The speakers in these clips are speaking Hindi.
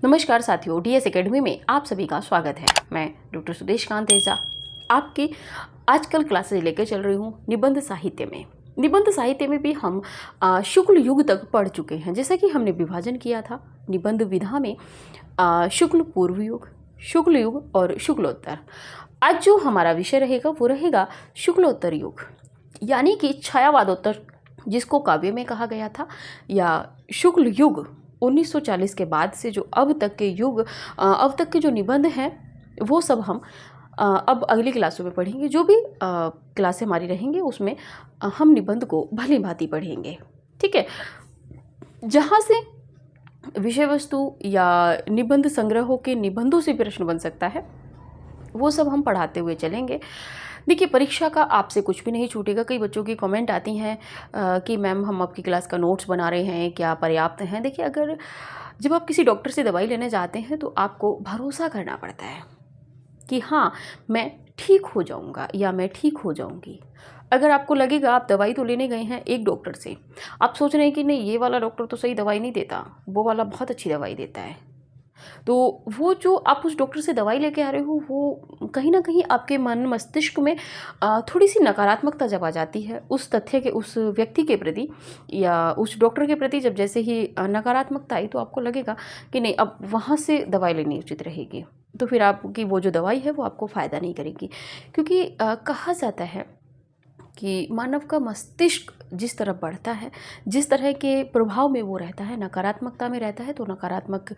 नमस्कार साथियों, डीएस एकेडमी में आप सभी का स्वागत है। मैं डॉक्टर सुदेश कांत तेजा आपकी आजकल क्लासेज लेकर चल रही हूँ निबंध साहित्य में। निबंध साहित्य में भी हम शुक्ल युग तक पढ़ चुके हैं। जैसा कि हमने विभाजन किया था निबंध विधा में शुक्ल पूर्व युग, शुक्ल युग और शुक्लोत्तर। आज जो हमारा विषय रहेगा वो रहेगा शुक्लोत्तर युग, यानी कि छायावादोत्तर जिसको काव्य में कहा गया था, या शुक्ल युग 1940 के बाद से जो अब तक के युग, अब तक के जो निबंध हैं वो सब हम अब अगली क्लासों में पढ़ेंगे। जो भी क्लासें हमारी रहेंगे उसमें हम निबंध को भली भांति पढ़ेंगे, ठीक है। जहाँ से विषय वस्तु या निबंध संग्रहों के निबंधों से प्रश्न बन सकता है वो सब हम पढ़ाते हुए चलेंगे। देखिए, परीक्षा का आपसे कुछ भी नहीं छूटेगा। कई बच्चों की कमेंट आती हैं कि मैम हम आपकी क्लास का नोट्स बना रहे हैं, क्या पर्याप्त हैं? देखिए, अगर जब आप किसी डॉक्टर से दवाई लेने जाते हैं तो आपको भरोसा करना पड़ता है कि हाँ, मैं ठीक हो जाऊंगा या मैं ठीक हो जाऊंगी। अगर आपको लगेगा, आप दवाई तो लेने गए हैं एक डॉक्टर से, आप सोच रहे हैं कि नहीं, ये वाला डॉक्टर तो सही दवाई नहीं देता, वो वाला बहुत अच्छी दवाई देता है, तो वो जो आप उस डॉक्टर से दवाई लेके आ रहे हो वो कहीं ना कहीं आपके मन मस्तिष्क में थोड़ी सी नकारात्मकता जब आ जाती है उस तथ्य के, उस व्यक्ति के प्रति या उस डॉक्टर के प्रति। जब जैसे ही नकारात्मकता आई तो आपको लगेगा कि नहीं, अब वहाँ से दवाई लेनी उचित रहेगी, तो फिर आपकी वो जो दवाई है वो आपको फ़ायदा नहीं करेगी। क्योंकि कहा जाता है कि मानव का मस्तिष्क जिस तरह बढ़ता है, जिस तरह के प्रभाव में वो रहता है, नकारात्मकता में रहता है, तो नकारात्मक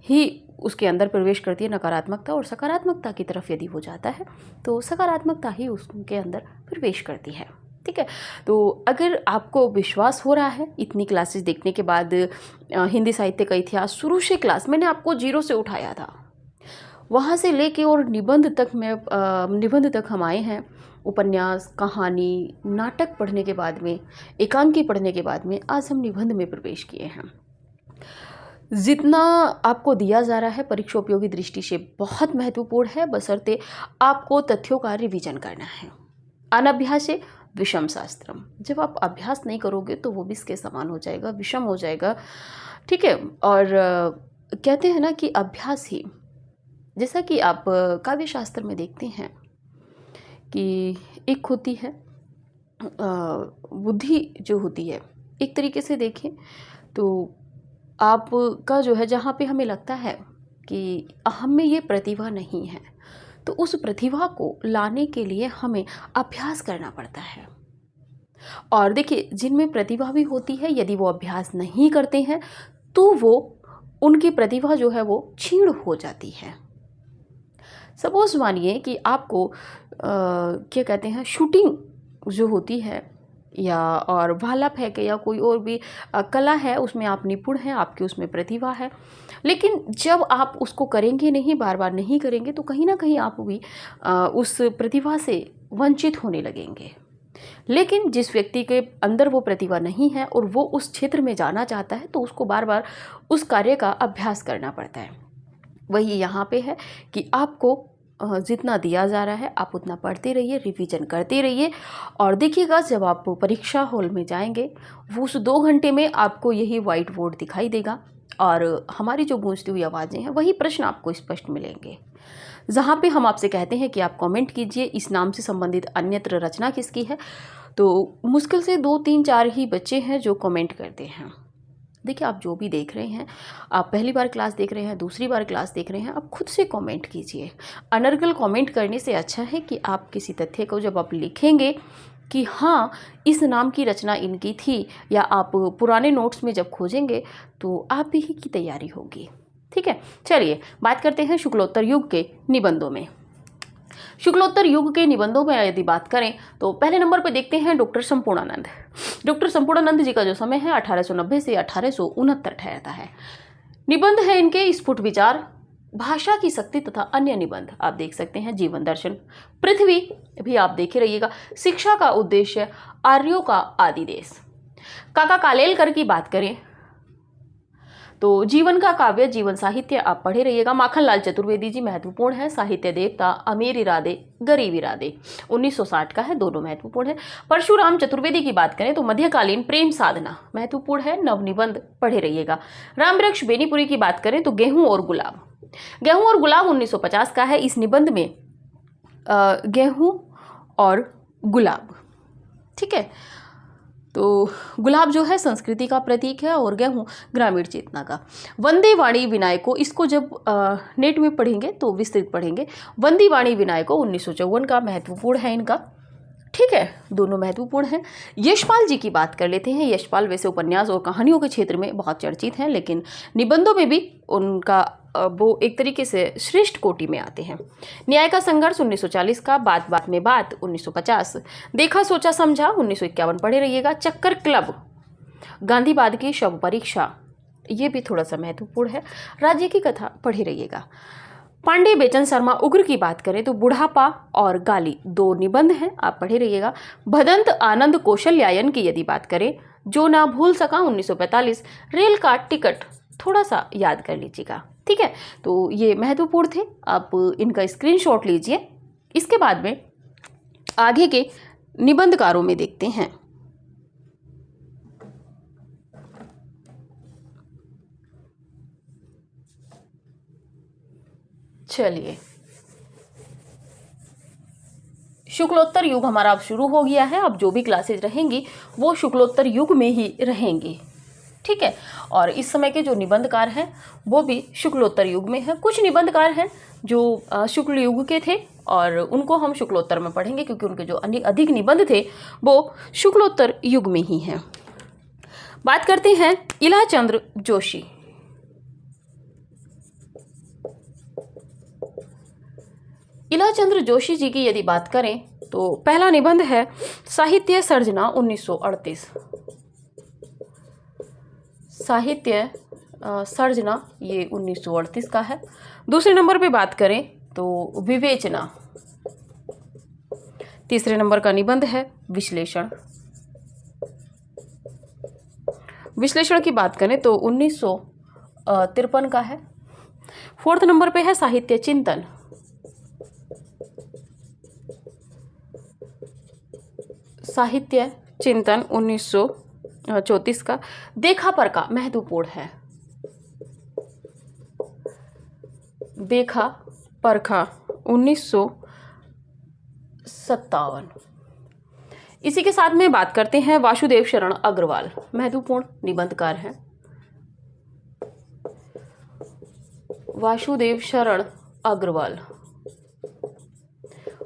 ही उसके अंदर प्रवेश करती है नकारात्मकता, और सकारात्मकता की तरफ यदि वो जाता है तो सकारात्मकता ही उसके अंदर प्रवेश करती है, ठीक है। तो अगर आपको विश्वास हो रहा है इतनी क्लासेस देखने के बाद, हिंदी साहित्य का इतिहास शुरू से क्लास मैंने आपको जीरो से उठाया था, वहाँ से लेके और निबंध तक हम आए हैं। उपन्यास, कहानी, नाटक पढ़ने के बाद में, एकांकी पढ़ने के बाद में आज हम निबंध में प्रवेश किए हैं। जितना आपको दिया जा रहा है परीक्षा उपयोगी दृष्टि से बहुत महत्वपूर्ण है, बशर्ते आपको तथ्यों का रिवीजन करना है। अनभ्यासे विषम शास्त्रम, जब आप अभ्यास नहीं करोगे तो वो विष के समान हो जाएगा, विषम हो जाएगा, ठीक है। और कहते हैं ना कि अभ्यास ही, जैसा कि आप काव्य शास्त्र में देखते हैं कि एक होती है बुद्धि जो होती है, एक तरीके से देखें तो आपका जो है, जहाँ पे हमें लगता है कि हम में ये प्रतिभा नहीं है, तो उस प्रतिभा को लाने के लिए हमें अभ्यास करना पड़ता है। और देखिए, जिनमें प्रतिभा भी होती है, यदि वो अभ्यास नहीं करते हैं तो वो उनकी प्रतिभा जो है वो क्षीण हो जाती है। सपोज मानिए कि आपको क्या कहते हैं, शूटिंग जो होती है या और भाला फेंक या कोई और भी कला है, उसमें आप निपुण हैं, आपकी उसमें प्रतिभा है, लेकिन जब आप उसको करेंगे नहीं, बार बार नहीं करेंगे, तो कहीं ना कहीं आप भी उस प्रतिभा से वंचित होने लगेंगे। लेकिन जिस व्यक्ति के अंदर वो प्रतिभा नहीं है और वो उस क्षेत्र में जाना चाहता है, तो उसको बार बार उस कार्य का अभ्यास करना पड़ता है। वही यहाँ पे है कि आपको जितना दिया जा रहा है आप उतना पढ़ते रहिए, रिवीजन करते रहिए, और देखिएगा जब आप परीक्षा हॉल में जाएंगे वो उस 2 घंटे में आपको यही वाइट बोर्ड दिखाई देगा और हमारी जो गूंजती हुई आवाज़ें हैं वही प्रश्न आपको स्पष्ट मिलेंगे। जहाँ पे हम आपसे कहते हैं कि आप कमेंट कीजिए इस नाम से संबंधित अन्यत्र रचना किसकी है, तो मुश्किल से 2, 3, 4 ही बच्चे हैं जो कमेंट करते हैं। देखिए, आप जो भी देख रहे हैं, आप पहली बार क्लास देख रहे हैं, दूसरी बार क्लास देख रहे हैं, आप खुद से कमेंट कीजिए। अनर्गल कमेंट करने से अच्छा है कि आप किसी तथ्य को जब आप लिखेंगे कि हाँ इस नाम की रचना इनकी थी, या आप पुराने नोट्स में जब खोजेंगे तो आप ही की तैयारी होगी, ठीक है। चलिए बात करते हैं शुक्लोत्तर युग के निबंधों में। शुक्लोत्तर युग के निबंधों में यदि बात करें तो पहले नंबर पर देखते हैं डॉक्टर संपूर्णानंद। डॉक्टर संपूर्णानंद जी का जो समय है 1890 से 1869 ठहरता है। निबंध है इनके स्फुट विचार, भाषा की शक्ति तथा अन्य निबंध आप देख सकते हैं। जीवन दर्शन, पृथ्वी भी आप देखे रहिएगा। शिक्षा का उद्देश्य, आर्यों का आदि देश। काका कालेलकर की बात करें तो जीवन का काव्य, जीवन साहित्य आप पढ़े रहिएगा। माखनलाल चतुर्वेदी जी महत्वपूर्ण है। साहित्य देवता, अमीर इरादे, गरीब इरादे, 1960 का है, दोनों महत्वपूर्ण है। परशुराम चतुर्वेदी की बात करें तो मध्यकालीन प्रेम साधना महत्वपूर्ण है। नवनिबंध पढ़े रहिएगा। रामवृक्ष बेनीपुरी की बात करें तो गेहूं और गुलाब, गेहूं और गुलाब 1950 का है। इस निबंध में गेहूं और गुलाब, ठीक है। तो गुलाब जो है संस्कृति का प्रतीक है और गेहूं ग्रामीण चेतना का। वंदे वाणी विनायको, इसको जब नेट में पढ़ेंगे तो विस्तृत पढ़ेंगे। वंदे वाणी विनायको 1954 का महत्वपूर्ण है इनका, ठीक है, दोनों महत्वपूर्ण हैं। यशपाल जी की बात कर लेते हैं। यशपाल वैसे उपन्यास और कहानियों के क्षेत्र में बहुत चर्चित हैं, लेकिन निबंधों में भी उनका वो एक तरीके से श्रेष्ठ कोटि में आते हैं। न्याय का संघर्ष 1940 का, बात बात में बात 1950, देखा सोचा समझा 1951 पढ़े रहिएगा। चक्कर क्लब, गांधीवाद की शव परीक्षा, ये भी थोड़ा सा महत्वपूर्ण है। राज्य की कथा पढ़े रहिएगा। पांडे बेचन शर्मा उग्र की बात करें तो बुढ़ापा और गाली, दो निबंध हैं, आप पढ़े रहिएगा। भदंत आनंद कौशल्यायन की यदि बात करें, जो ना भूल सका 1945, रेल का टिकट थोड़ा सा याद कर लीजिएगा, ठीक है। तो ये महत्वपूर्ण थे, आप इनका स्क्रीनशॉट लीजिए। इसके बाद में आगे के निबंधकारों में देखते हैं। चलिए, शुक्लोत्तर युग हमारा अब शुरू हो गया है। अब जो भी क्लासेज रहेंगी वो शुक्लोत्तर युग में ही रहेंगी, ठीक है। और इस समय के जो निबंधकार हैं वो भी शुक्लोत्तर युग में हैं। कुछ निबंधकार हैं जो शुक्ल युग के थे और उनको हम शुक्लोत्तर में पढ़ेंगे, क्योंकि उनके जो अधिक निबंध थे वो शुक्लोत्तर युग में ही हैं। बात करते हैं इलाचंद्र जोशी। इलाचंद्र जोशी जी की यदि बात करें तो पहला निबंध है साहित्य सर्जना 1938। साहित्य सर्जना ये 1938 का है। दूसरे नंबर पे बात करें तो विवेचना। तीसरे नंबर का निबंध है विश्लेषण। विश्लेषण की बात करें तो 1953 का है। फोर्थ नंबर पे है साहित्य चिंतन। साहित्य चिंतन 1934 का। देखा परखा महत्वपूर्ण है। देखा परखा 1957। इसी के साथ में बात करते हैं वासुदेव शरण अग्रवाल, महत्वपूर्ण निबंधकार हैं। वासुदेव शरण अग्रवाल।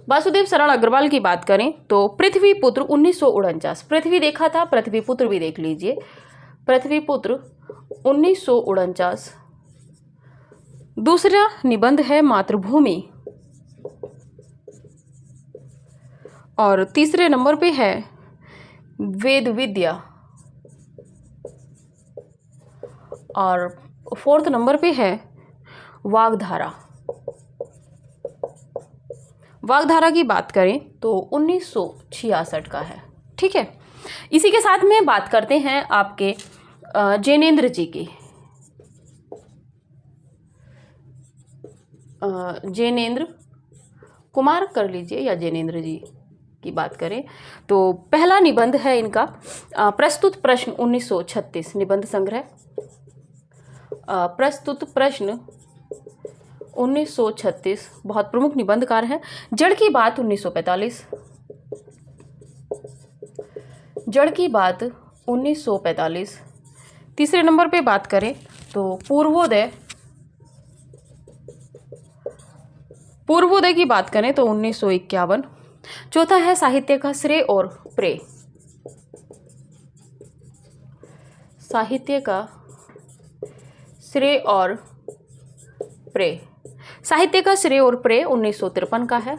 वासुदेव शरण अग्रवाल की बात करें तो पृथ्वी पुत्र 1949। पृथ्वी देखा था, पृथ्वी पुत्र भी देख लीजिए। पृथ्वी पुत्र 1949। दूसरा निबंध है मातृभूमि और तीसरे नंबर पे है वेद विद्या और फोर्थ नंबर पे है वाग्धारा। वाग्धारा की बात करें तो 1966 का है, ठीक है। इसी के साथ में बात करते हैं आपके जैनेन्द्र जी की। जैनेन्द्र कुमार कर लीजिए या जैनेन्द्र जी की बात करें तो पहला निबंध है इनका प्रस्तुत प्रश्न 1936 निबंध संग्रह। प्रस्तुत प्रश्न 1936 बहुत प्रमुख निबंधकार हैं। जड़ की बात 1945। जड़ की बात 1945। तीसरे नंबर पे बात करें तो पूर्वोदय। पूर्वोदय की बात करें तो 1951। चौथा है साहित्य का श्रेय और प्रेय। साहित्य का श्रेय और प्रेय। साहित्य का श्रेय और प्रेय 1953 का है।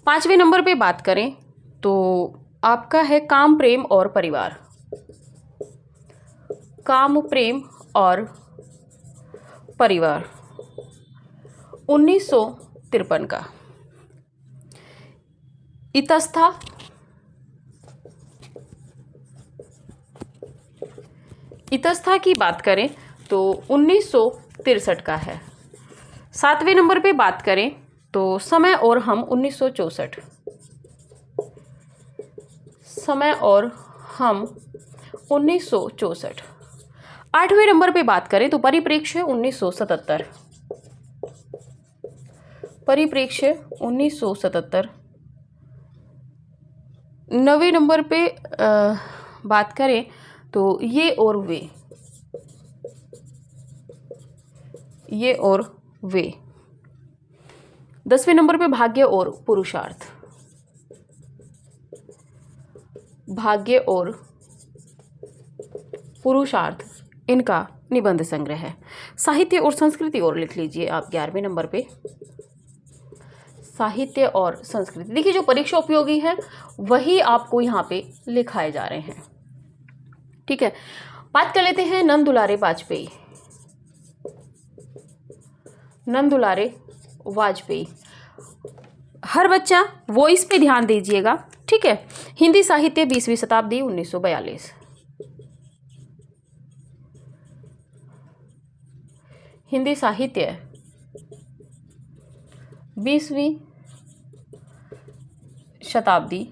पांचवें नंबर पे बात करें तो आपका है काम प्रेम और परिवार। काम प्रेम और परिवार 1953 का। इतस्था। इतस्था की बात करें तो 1963 का है। 7वें नंबर पे बात करें तो समय और हम 1964, समय और हम 1964। 8वें नंबर पे बात करें तो परिप्रेक्ष्य 1977, परिप्रेक्ष्य 1977। 9वें नंबर पे बात करें तो ये और वे, ये और वे। 10वें नंबर पे भाग्य और पुरुषार्थ, भाग्य और पुरुषार्थ इनका निबंध संग्रह है। साहित्य और संस्कृति और लिख लीजिए आप 11वें नंबर पे, साहित्य और संस्कृति। देखिए जो परीक्षा उपयोगी है वही आपको यहाँ पे लिखाए जा रहे हैं, ठीक है। बात कर लेते हैं नंद दुलारे वाजपेयी, नंद दुलारे वाजपेयी। हर बच्चा वॉइस पे ध्यान दीजिएगा, ठीक है। हिंदी साहित्य 20वीं शताब्दी 1942, हिंदी साहित्य 20वीं शताब्दी,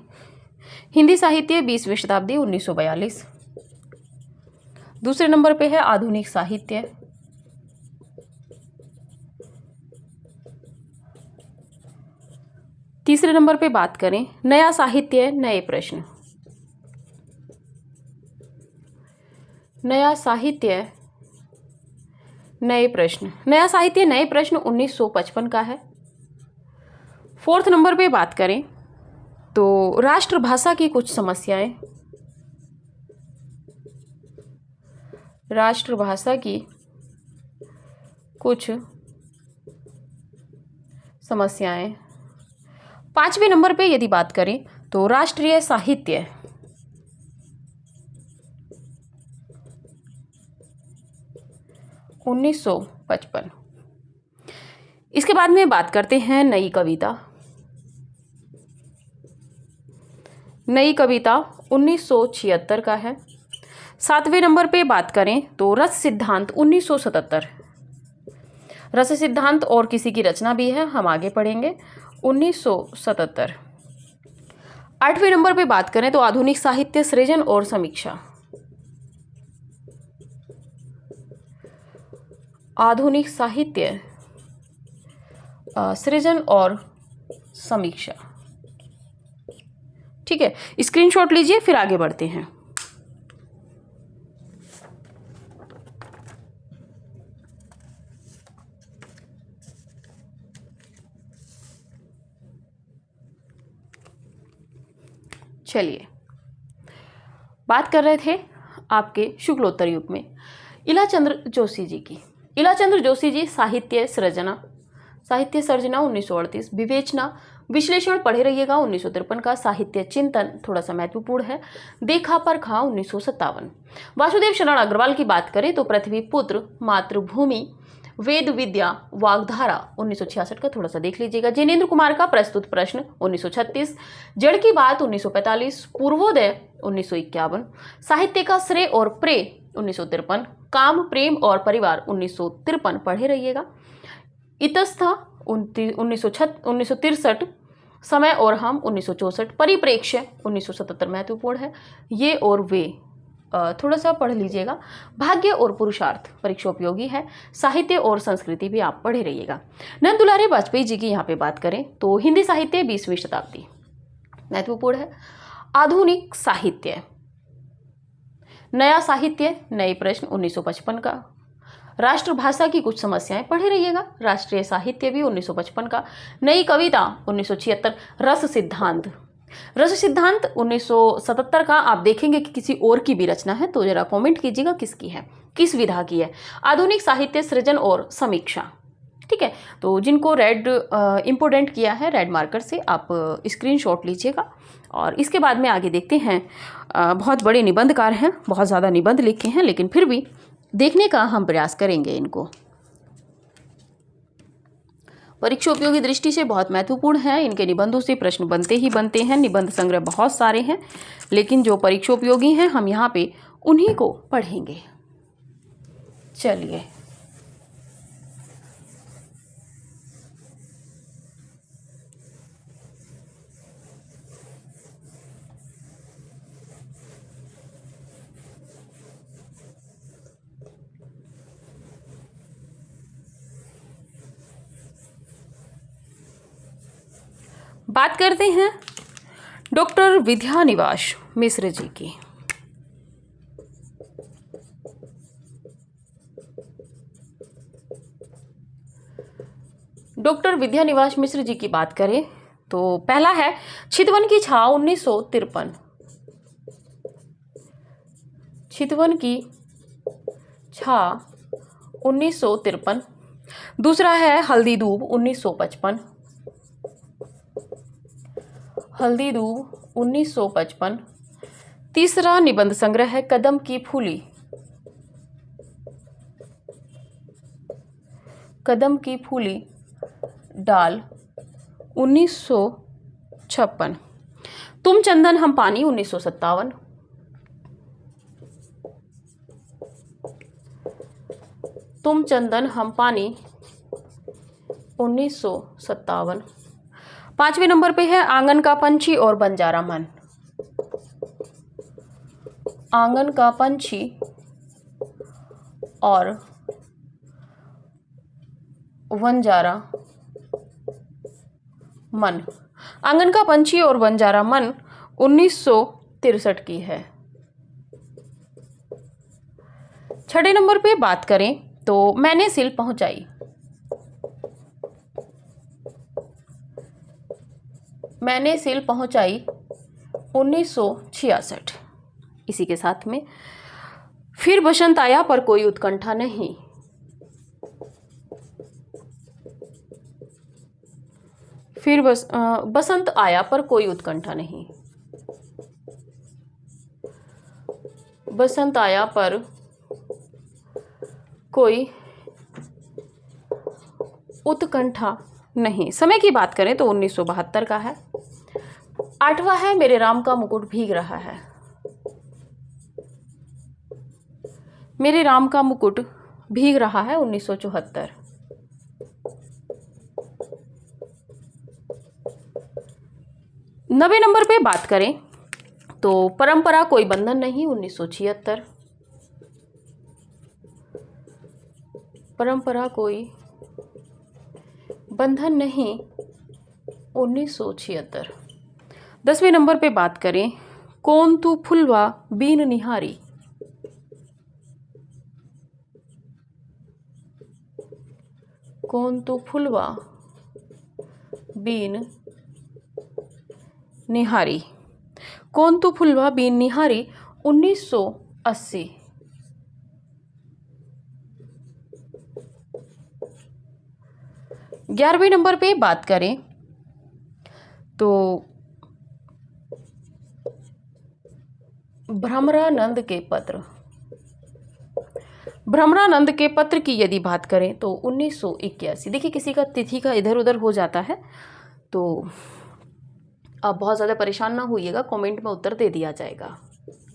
हिंदी साहित्य 20वीं शताब्दी 1942। दूसरे नंबर पे है आधुनिक साहित्य, तीसरे नंबर पे बात करें नया साहित्य नए प्रश्न, नया साहित्य नए प्रश्न, नया साहित्य नए प्रश्न 1955 का है। 4th नंबर पे बात करें तो राष्ट्रभाषा की कुछ समस्याएं, राष्ट्रभाषा की कुछ समस्याएं। 5वें नंबर पे यदि बात करें तो राष्ट्रीय साहित्य, 1955। इसके बाद में बात करते हैं नई कविता, नई कविता 1976 का है। 7वें नंबर पे बात करें तो रस सिद्धांत 1977, रस सिद्धांत और किसी की रचना भी है, हम आगे पढ़ेंगे, 1977। 8वें नंबर पे बात करें तो आधुनिक साहित्य सृजन और समीक्षा, आधुनिक साहित्य सृजन और समीक्षा, ठीक है। स्क्रीनशॉट लीजिए फिर आगे बढ़ते हैं। चलिए बात कर रहे थे आपके शुक्लोत्तर युग में इलाचंद्र जोशी जी की। इलाचंद्र जोशी जी साहित्य सृजना, साहित्य सर्जना 1938, विवेचना विश्लेषण पढ़े रहिएगा 1953 का, साहित्य चिंतन थोड़ा सा महत्वपूर्ण है, देखा परखा 1957। वासुदेव शरण अग्रवाल की बात करें तो पृथ्वी पुत्र, मातृभूमि, वेद विद्या, वाग्धारा 1966 का थोड़ा सा देख लीजिएगा। जिनेंद्र कुमार का प्रस्तुत प्रश्न 1936, जड़ की बात 1945, पूर्वोदय 1951, साहित्य का श्रेय और प्रेय 1953, काम प्रेम और परिवार 1953 पढ़े रहिएगा। इतस्था 1963, समय और हम 1964, परिप्रेक्ष्य 1977 महत्वपूर्ण है, ये और वे थोड़ा सा पढ़ लीजिएगा। भाग्य और पुरुषार्थ परीक्षा उपयोगी है, साहित्य और संस्कृति भी आप पढ़े रहिएगा। नंद दुलारे वाजपेयी जी की यहाँ पे बात करें तो हिंदी साहित्य 20वीं शताब्दी महत्वपूर्ण है, आधुनिक साहित्य, नया साहित्य नए प्रश्न 1955 का, राष्ट्रभाषा की कुछ समस्याएं पढ़े रहिएगा, राष्ट्रीय साहित्य भी 1955 का, नई कविता 1976, रस सिद्धांत, रस सिद्धांत 1977 का। आप देखेंगे कि किसी और की भी रचना है तो जरा कमेंट कीजिएगा किसकी है, किस विधा की है। आधुनिक साहित्य सृजन और समीक्षा, ठीक है। तो जिनको रेड इंपोर्टेंट किया है रेड मार्कर से आप स्क्रीनशॉट लीजिएगा। और इसके बाद में आगे देखते हैं, बहुत बड़े निबंधकार हैं, बहुत ज़्यादा निबंध लिखे हैं, लेकिन फिर भी देखने का हम प्रयास करेंगे इनको। परीक्षा उपयोगी दृष्टि से बहुत महत्वपूर्ण है, इनके निबंधों से प्रश्न बनते ही बनते हैं। निबंध संग्रह बहुत सारे हैं, लेकिन जो परीक्षा उपयोगी हैं हम यहाँ पे उन्हीं को पढ़ेंगे। चलिए बात करते हैं डॉक्टर विद्यानिवास मिश्र जी की। डॉक्टर विद्यानिवास मिश्र जी की बात करें तो पहला है चितवन की छाव 1953। चितवन की छाव 1953। दूसरा है हल्दी दूब 1955। हल्दी दूब 1955। तीसरा निबंध संग्रह है कदम की फूली। कदम की फूली डाल 1956। तुम चंदन हम पानी 1957। तुम चंदन हम पानी 1957। पांचवें नंबर पे है आंगन का पंछी और बंजारा मन। आंगन का पंछी और बंजारा मन। आंगन का पंछी और बंजारा मन 1963 की है। छठे नंबर पे बात करें तो मैंने सिल पहुंचाई। मैंने सिल पहुंचाई 1966। इसी के साथ में फिर बसंत आया पर कोई उत्कंठा नहीं। फिर बसंत आया पर कोई उत्कंठा नहीं। बसंत आया पर कोई उत्कंठा नहीं। समय की बात करें तो 1972 का है। आठवां है मेरे राम का मुकुट भीग रहा है। मेरे राम का मुकुट भीग रहा है 1974। नवे नंबर पे बात करें तो परंपरा कोई बंधन नहीं 1976। परंपरा कोई बंधन नहीं 1976। 10वें नंबर पे बात करें कौन तू फुलवा बीन निहारी। कौन तू फुलवा बीन निहारी। कौन तू फुलवा बीन निहारी 1980। ग्यारहवें नंबर पे बात करें तो भ्रमरानंद के पत्र। भ्रमरानंद के पत्र की यदि बात करें तो 1981। देखिए किसी का तिथि का इधर उधर हो जाता है तो आप बहुत ज़्यादा परेशान ना होइएगा, कमेंट में उत्तर दे दिया जाएगा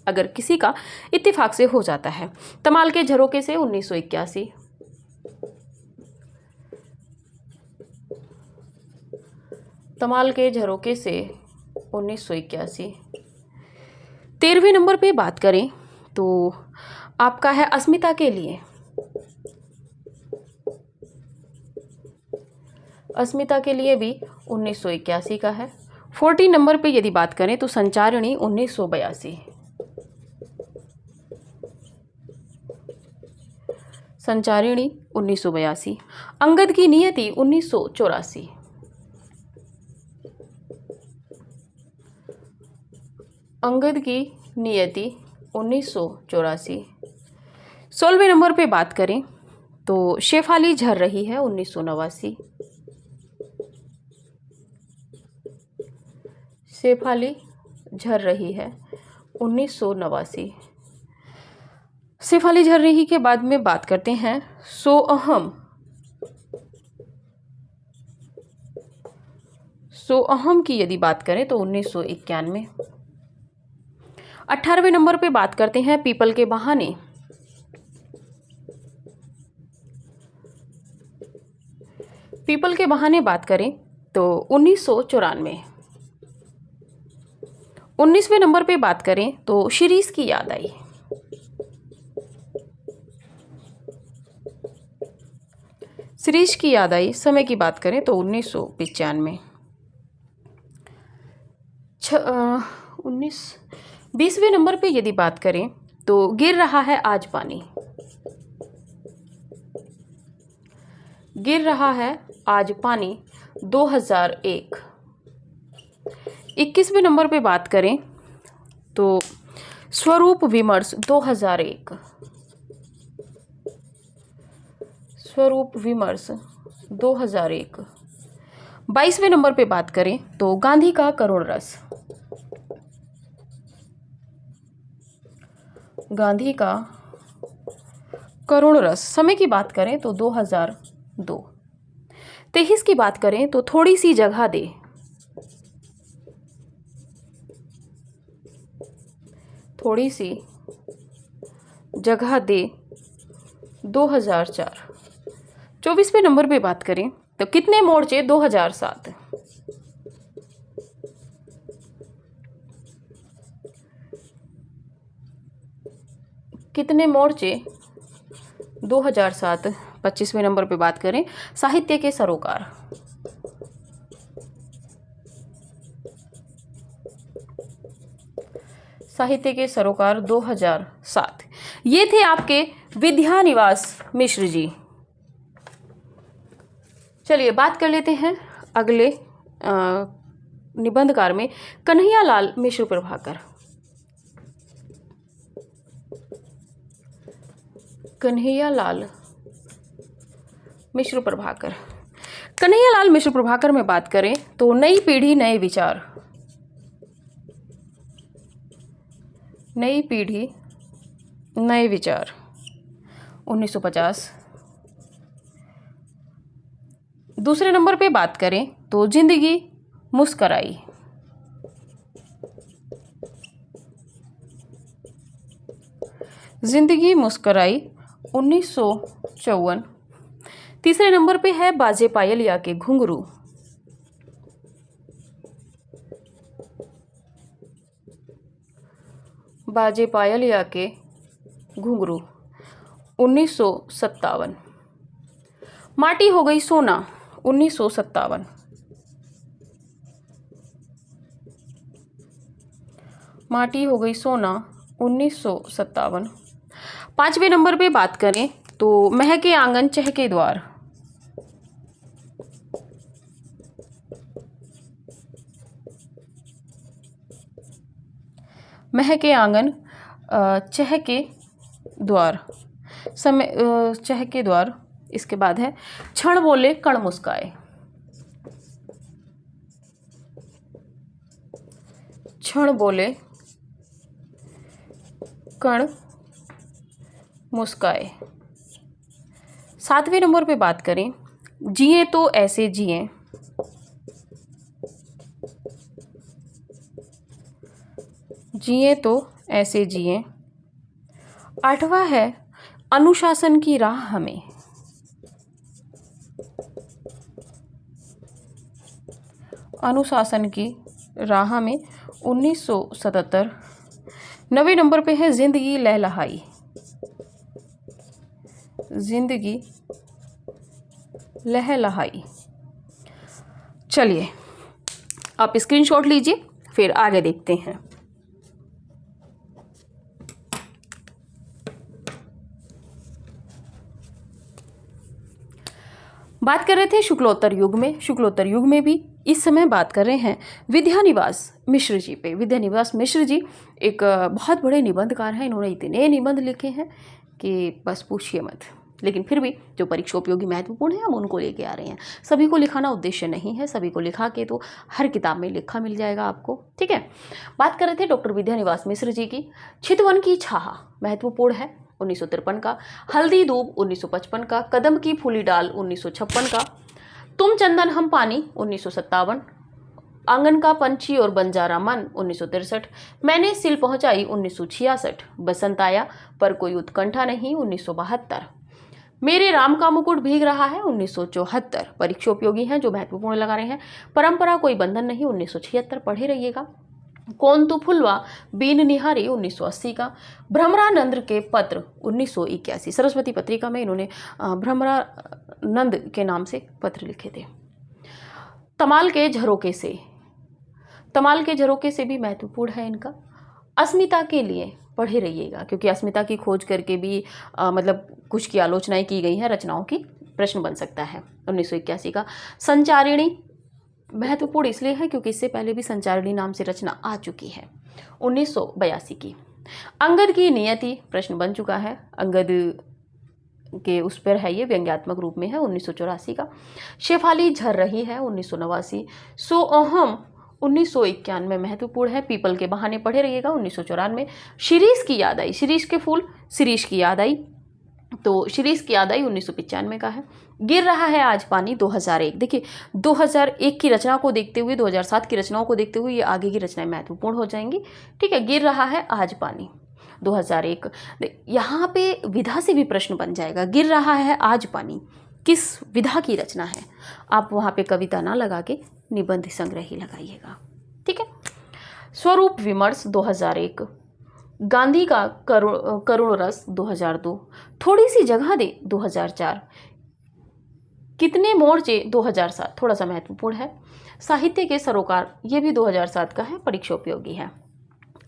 अगर किसी का इत्तेफाक से हो जाता है। तमाल के झरोके से 1981। तमाल के झरोके से 1981। 13वें नंबर पे बात करें तो आपका है अस्मिता के लिए। अस्मिता के लिए भी 1981 का है। 14 नंबर पे यदि बात करें तो संचारिणी 1982। संचारिणी 1982। अंगद की नियति 1984। अंगद की नियति 1984। 16वें नंबर पे बात करें तो शेफाली झर रही है 1989। शेफाली झर रही है 1989। शेफाली झर रही के बाद में बात करते हैं सो अहम। सो अहम की यदि बात करें तो 1991। 18वें नंबर पे बात करते हैं पीपल के बहाने। पीपल के बहाने बात करें तो 1994। 19वें नंबर पे बात करें तो शिरीष की याद आई। शिरीष की याद आई। समय की बात करें तो 1995। 20वें नंबर पे यदि बात करें तो गिर रहा है आज पानी। गिर रहा है आज पानी 2001। 21वें नंबर पे बात करें तो स्वरूप विमर्श 2001। स्वरूप विमर्श 2001। 22वें नंबर पे बात करें तो गांधी का करुण रस। गांधी का करुण रस। समय की बात करें तो 2002। 23 की बात करें तो थोड़ी सी जगह दे। थोड़ी सी जगह दे 2004। 24वें नंबर पे बात करें तो कितने मोर्चे 2007। कितने मोर्चे 2007। 25वें नंबर पे बात करें साहित्य के सरोकार। साहित्य के सरोकार 2007। ये थे आपके विद्यानिवास मिश्र जी। चलिए बात कर लेते हैं अगले निबंधकार में कन्हैयालाल मिश्र प्रभाकर। कन्हैयालाल मिश्र प्रभाकर। कन्हैयालाल मिश्र प्रभाकर में बात करें तो नई पीढ़ी नए विचार। नई पीढ़ी नए विचार 1950। दूसरे नंबर पे बात करें तो जिंदगी मुस्कराई। जिंदगी मुस्कराई 1954। तीसरे नंबर पे है बाजे पायलिया के घुंघरू। बाजे पायलिया के घुंघरू 1957। माटी हो गई सोना 1957। माटी हो गई सोना 1957। 5वें नंबर पे बात करें तो महके आंगन चहके द्वार। महके आंगन चहके द्वार। समय चहके द्वार। इसके बाद है क्षण बोले कण मुस्काए। क्षण बोले कण मुस्काए। 7वें नंबर पे बात करें जिए तो ऐसे जिए। जिए तो ऐसे जिए। 8वां है अनुशासन की राह हमें। अनुशासन की राह में 1977। 9वें नंबर पे है जिंदगी लहलहाई। जिंदगी लहलहाई। चलिए आप स्क्रीनशॉट लीजिए फिर आगे देखते हैं। बात कर रहे थे शुक्लोत्तर युग में। शुक्लोत्तर युग में भी इस समय बात कर रहे हैं विद्यानिवास मिश्र जी पे। विद्यानिवास मिश्र जी एक बहुत बड़े निबंधकार हैं। इन्होंने इतने निबंध लिखे हैं कि बस पूछिए मत। लेकिन फिर भी जो परीक्षा उपयोगी महत्वपूर्ण है हम उनको लेके आ रहे हैं। सभी को लिखाना उद्देश्य नहीं है। सभी को लिखा के तो हर किताब में लिखा मिल जाएगा आपको। ठीक है। बात कर रहे थे डॉक्टर विद्यानिवास मिश्र जी की। चितवन की छाह महत्वपूर्ण है 1953 का। हल्दी दूब 1955 का। कदम की फूली डाल 1956 का। तुम चंदन हम पानी 1957। आंगन का पंछी और बंजारा मन 1963। मैंने सिल पहुंचाई 1966। बसंत आया पर कोई उत्कंठा नहीं 1972। मेरे राम का मुकुट भीग रहा है 1974 परीक्षा उपयोगी हैं जो महत्वपूर्ण लगा रहे हैं। परंपरा कोई बंधन नहीं 1976 पढ़े रहिएगा। कौन तू फुलवा बीन निहारी 1980 का। भ्रमरानंद के पत्र 1981 सरस्वती पत्रिका में इन्होंने भ्रमरानंद के नाम से पत्र लिखे थे। तमाल के झरोके से भी महत्वपूर्ण है इनका। अस्मिता के लिए पढ़े रहिएगा क्योंकि अस्मिता की खोज करके भी मतलब कुछ की आलोचनाएं की गई हैं, रचनाओं की, प्रश्न बन सकता है 1981 का। संचारिणी महत्वपूर्ण इसलिए है क्योंकि इससे पहले भी संचारिणी नाम से रचना आ चुकी है 1982 की। अंगद की नियति प्रश्न बन चुका है, अंगद के उस पर है, ये व्यंग्यात्मक रूप में है 1984 का। शेफाली झर रही है 1989। सो अहम 1991 में महत्वपूर्ण है। पीपल के बहाने पढ़े रहिएगा 1994। शिरीष की याद आई, शिरीष के फूल शिरीष की याद आई, तो शिरीष की याद आई 1995 का है। गिर रहा है आज पानी 2001। देखिए 2001 की रचना को देखते हुए 2007 की रचनाओं को देखते हुए ये आगे की रचनाएं महत्वपूर्ण हो जाएंगी। ठीक है, गिर रहा है आज पानी 2001। यहाँ पे विधा से भी प्रश्न बन जाएगा, गिर रहा है आज पानी किस विधा की रचना है। आप वहाँ पे कविता ना लगा के निबंध संग्रह ही लगाइएगा। ठीक है। स्वरूप विमर्श 2001। गांधी का करुण रस 2002। थोड़ी सी जगह दे 2004। कितने मोर्चे 2007 थोड़ा सा महत्वपूर्ण है। साहित्य के सरोकार ये भी 2007 का है, परीक्षा उपयोगी है।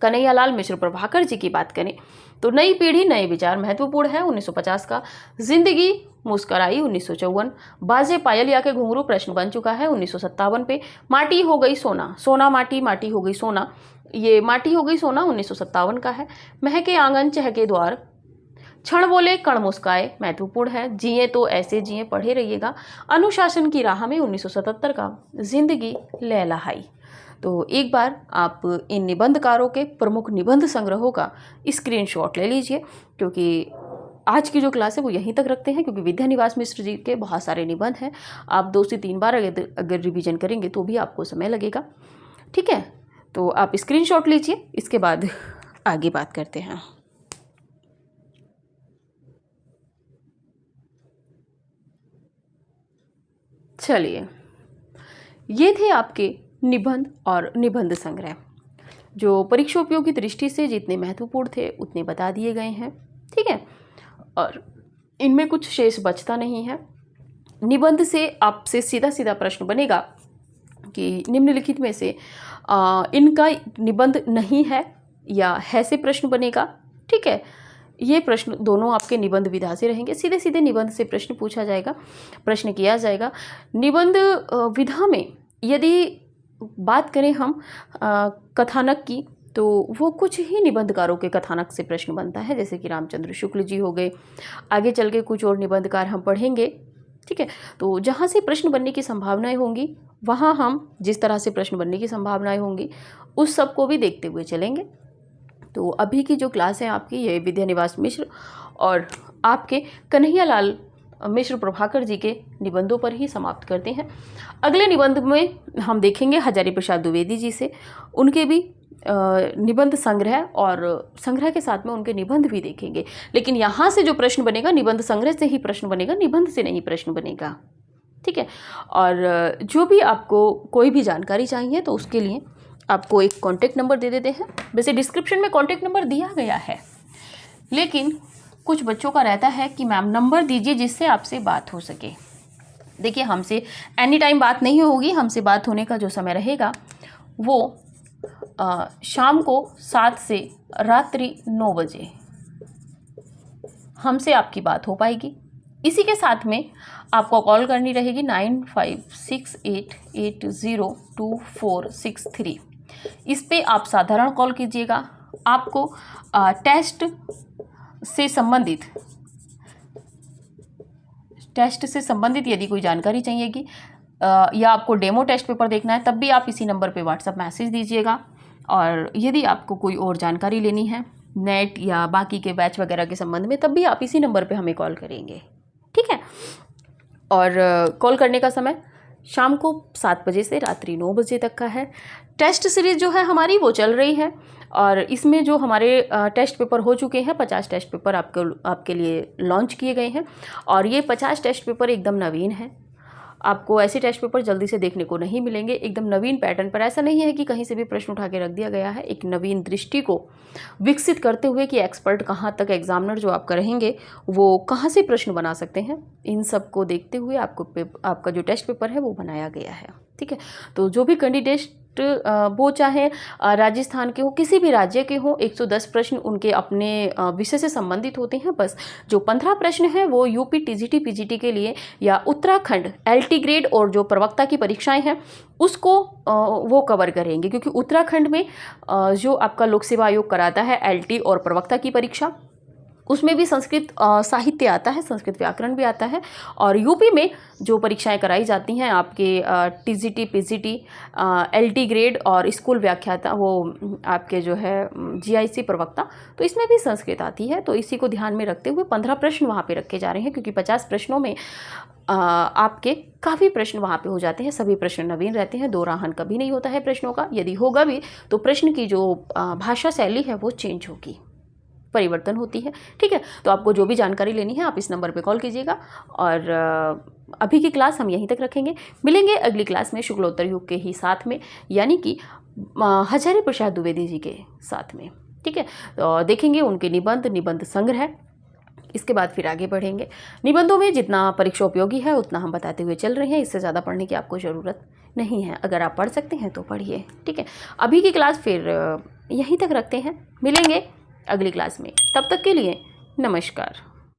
कन्हैयालाल मिश्र प्रभाकर जी की बात करें तो नई पीढ़ी नए विचार महत्वपूर्ण है 1950 का। जिंदगी मुस्कराई 1954। बाजे पायल या के घुंघरू प्रश्न बन चुका है 1957 पे। माटी हो गई सोना, सोना माटी, माटी हो गई सोना, ये माटी हो गई सोना 1957 का है। महके आंगन चहके द्वार, क्षण बोले कण मुस्काए महत्वपूर्ण है। जिए तो ऐसे जिए पढ़े रहिएगा। अनुशासन की राह में 1977 का। जिंदगी लहलहाई। तो एक बार आप इन निबंधकारों के प्रमुख निबंध संग्रहों का स्क्रीनशॉट ले लीजिए क्योंकि आज की जो क्लास है वो यहीं तक रखते हैं क्योंकि विद्यानिवास मिश्र जी के बहुत सारे निबंध हैं। आप 2 से 3 बार अगर रिवीजन करेंगे तो भी आपको समय लगेगा। ठीक है, तो आप स्क्रीनशॉट लीजिए, इसके बाद आगे बात करते हैं। चलिए, ये थे आपके निबंध और निबंध संग्रह जो परीक्षा उपयोगी दृष्टि से जितने महत्वपूर्ण थे उतने बता दिए गए हैं। ठीक है, और इनमें कुछ शेष बचता नहीं है। निबंध से आपसे सीधा सीधा प्रश्न बनेगा कि निम्नलिखित में से इनका निबंध नहीं है या है से प्रश्न बनेगा। ठीक है, ये प्रश्न दोनों आपके निबंध विधा से रहेंगे। सीधे सीधे निबंध से प्रश्न पूछा जाएगा, प्रश्न किया जाएगा। निबंध विधा में यदि बात करें हम कथानक की तो वो कुछ ही निबंधकारों के कथानक से प्रश्न बनता है, जैसे कि रामचंद्र शुक्ल जी हो गए। आगे चल के कुछ और निबंधकार हम पढ़ेंगे। ठीक है, तो जहाँ से प्रश्न बनने की संभावनाएं होंगी वहाँ हम जिस तरह से प्रश्न बनने की संभावनाएं होंगी उस सब को भी देखते हुए चलेंगे। तो अभी की जो क्लास है आपकी ये विद्यानिवास मिश्र और आपके कन्हैयालाल मिश्र प्रभाकर जी के निबंधों पर ही समाप्त करते हैं। अगले निबंध में हम देखेंगे हजारी प्रसाद द्विवेदी जी से, उनके भी निबंध संग्रह और संग्रह के साथ में उनके निबंध भी देखेंगे। लेकिन यहाँ से जो प्रश्न बनेगा निबंध संग्रह से ही प्रश्न बनेगा, निबंध से नहीं प्रश्न बनेगा। ठीक है, और जो भी आपको कोई भी जानकारी चाहिए तो उसके लिए आपको एक कॉन्टैक्ट नंबर दे देते हैं। वैसे डिस्क्रिप्शन में कॉन्टैक्ट नंबर दिया गया है, लेकिन कुछ बच्चों का रहता है कि मैम नंबर दीजिए जिससे आपसे बात हो सके। देखिए, हमसे एनी टाइम बात नहीं होगी, हमसे बात होने का जो समय रहेगा वो शाम को 7 से रात्रि 9 बजे हमसे आपकी बात हो पाएगी। इसी के साथ में आपको कॉल करनी रहेगी 9568802463। इस पे आप साधारण कॉल कीजिएगा। आपको टेस्ट से संबंधित यदि कोई जानकारी चाहिएगी या आपको डेमो टेस्ट पेपर देखना है तब भी आप इसी नंबर पे व्हाट्सएप मैसेज दीजिएगा। और यदि आपको कोई और जानकारी लेनी है नेट या बाकी के बैच वगैरह के संबंध में तब भी आप इसी नंबर पे हमें कॉल करेंगे। ठीक है, और कॉल करने का समय शाम को 7 बजे से रात्रि 9 बजे तक का है। टेस्ट सीरीज़ जो है हमारी वो चल रही है और इसमें जो हमारे टेस्ट पेपर हो चुके हैं 50 टेस्ट पेपर आपके लिए लॉन्च किए गए हैं और ये 50 टेस्ट पेपर एकदम नवीन हैं। आपको ऐसे टेस्ट पेपर जल्दी से देखने को नहीं मिलेंगे, एकदम नवीन पैटर्न पर। ऐसा नहीं है कि कहीं से भी प्रश्न उठा के रख दिया गया है। एक नवीन दृष्टि को विकसित करते हुए कि एक्सपर्ट कहाँ तक, एग्जामिनर जो आपका रहेंगे वो कहाँ से प्रश्न बना सकते हैं, इन सब को देखते हुए आपका जो टेस्ट पेपर है वो बनाया गया है। ठीक है, तो जो भी कैंडिडेट वो चाहे राजस्थान के हो, किसी भी राज्य के हो, 110 प्रश्न उनके अपने विषय से संबंधित होते हैं। बस जो 15 प्रश्न हैं वो यूपी टीजीटी पीजीटी के लिए या उत्तराखंड एलटी ग्रेड और जो प्रवक्ता की परीक्षाएं हैं उसको वो कवर करेंगे, क्योंकि उत्तराखंड में जो आपका लोक सेवा आयोग कराता है एलटी और प्रवक्ता की परीक्षा, उसमें भी संस्कृत साहित्य आता है, संस्कृत व्याकरण भी आता है। और यूपी में जो परीक्षाएं कराई जाती हैं आपके टीजीटी पीजीटी एलटी ग्रेड और स्कूल व्याख्याता, वो आपके जो है जीआईसी प्रवक्ता, तो इसमें भी संस्कृत आती है। तो इसी को ध्यान में रखते हुए 15 प्रश्न वहाँ पे रखे जा रहे हैं, क्योंकि 50 प्रश्नों में आपके काफ़ी प्रश्न वहाँ पे हो जाते हैं। सभी प्रश्न नवीन रहते हैं, दोहराहन कभी नहीं होता है प्रश्नों का। यदि होगा भी तो प्रश्न की जो भाषा शैली है वो चेंज होगी, परिवर्तन होती है। ठीक है, तो आपको जो भी जानकारी लेनी है आप इस नंबर पे कॉल कीजिएगा। और अभी की क्लास हम यहीं तक रखेंगे। मिलेंगे अगली क्लास में शुक्लोत्तर युग के ही साथ में, यानी कि हजारी प्रसाद द्विवेदी जी के साथ में। ठीक है, तो देखेंगे उनके निबंध संग्रह, इसके बाद फिर आगे बढ़ेंगे। निबंधों में जितना परीक्षा उपयोगी है उतना हम बताते हुए चल रहे हैं, इससे ज़्यादा पढ़ने की आपको ज़रूरत नहीं है। अगर आप पढ़ सकते हैं तो पढ़िए। ठीक है, अभी की क्लास फिर यहीं तक रखते हैं। मिलेंगे अगली क्लास में, तब तक के लिए नमस्कार।